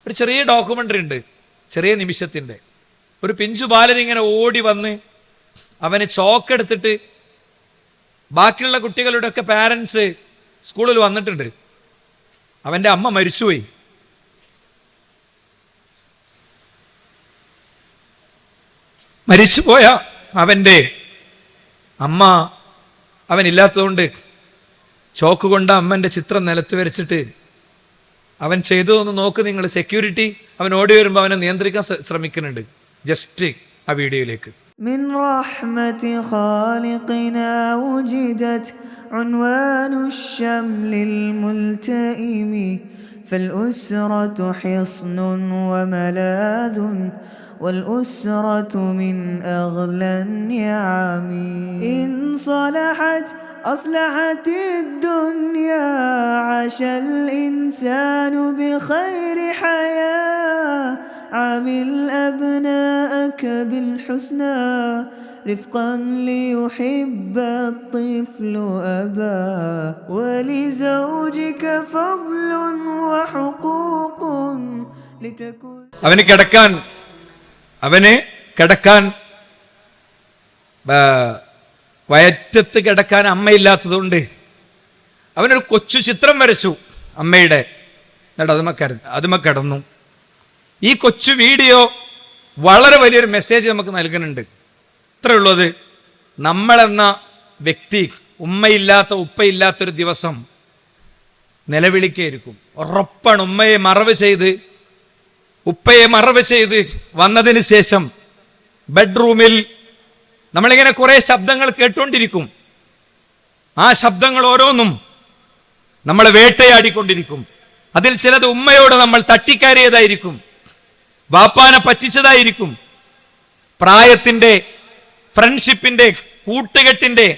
ഒരു ചെറിയ ഡോക്യുമെന്ററി ഉണ്ട്, ചെറിയ നിമിഷത്തിൻ്റെ. ഒരു പിഞ്ചു ബാലൻ ഇങ്ങനെ ഓടി വന്ന് അവന് ചോക്കെടുത്തിട്ട്, ബാക്കിയുള്ള കുട്ടികളുടെ ഒക്കെ പാരൻസ് സ്കൂളിൽ വന്നിട്ടുണ്ട്. അവൻ്റെ അമ്മ മരിച്ചുപോയി. മരിച്ചുപോയ അവൻ്റെ അമ്മ അവനില്ലാത്തതുകൊണ്ട് ചോക്ക് കൊണ്ട് അമ്മൻ്റെ ചിത്രം നിലത്ത് വരച്ചിട്ട് അവൻ ചെയ്തതൊന്ന് നോക്ക് നിങ്ങൾ. സെക്യൂരിറ്റി അവൻ ഓടി വരുമ്പോൾ അവനെ നിയന്ത്രിക്കാൻ ശ്രമിക്കുന്നുണ്ട്. ജസ്റ്റ് ആ വീഡിയോയിലേക്ക്. من رحمة خالقنا وجدت عنوان الشمل الملتئم فالأسرة حصن وملاذ والأسرة من أغلى النعم إن صلحت أصلحت الدنيا عاش الإنسان بخير حياة عامل أبناءك بالحسنى رفقا ليحب الطفل أباه ولزوجك فضل وحقوق لتكون അവന് കിടക്കാൻ വയറ്റത്ത് കിടക്കാൻ അമ്മയില്ലാത്തതുകൊണ്ട് അവനൊരു കൊച്ചു ചിത്രം വരച്ചു അമ്മയുടെ. എന്നിട്ട് അതുമ കിടന്നു. ഈ കൊച്ചു വീഡിയോ വളരെ വലിയൊരു മെസ്സേജ് നമുക്ക് നൽകുന്നുണ്ട്. ഇത്രയുള്ളത്, നമ്മളെന്ന വ്യക്തി ഉമ്മയില്ലാത്ത ഉപ്പയില്ലാത്തൊരു ദിവസം നിലവിളിക്കായിരിക്കും. ഉറപ്പാണ്. ഉപ്പയെ മറവ് ചെയ്ത് വന്നതിന് ശേഷം ബെഡ്റൂമിൽ നമ്മളിങ്ങനെ കുറെ ശബ്ദങ്ങൾ കേട്ടുകൊണ്ടിരിക്കും. ആ ശബ്ദങ്ങൾ ഓരോന്നും നമ്മളെ വേട്ടയാടിക്കൊണ്ടിരിക്കും. അതിൽ ചിലത് ഉമ്മയോട് നമ്മൾ തട്ടിക്കയറിയതായിരിക്കും, വാപ്പാനെ പറ്റിച്ചതായിരിക്കും, പ്രായത്തിന്റെ, ഫ്രണ്ട്ഷിപ്പിന്റെ, കൂട്ടുകെട്ടിന്റെ,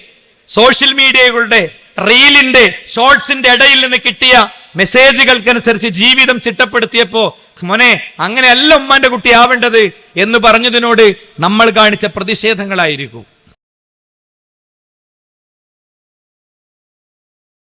സോഷ്യൽ മീഡിയകളുടെ, റീലിന്റെ, ഷോർട്സിന്റെ ഇടയിൽ നിന്ന് കിട്ടിയ മെസ്സേജുകൾക്കനുസരിച്ച് ജീവിതം ചിട്ടപ്പെടുത്തിയപ്പോ മോനെ അങ്ങനെയല്ല ഉമ്മാന്റെ കുട്ടി ആവേണ്ടത് എന്ന് പറഞ്ഞതിനോട് നമ്മൾ കാണിച്ച പ്രതിഷേധങ്ങളായിരിക്കും.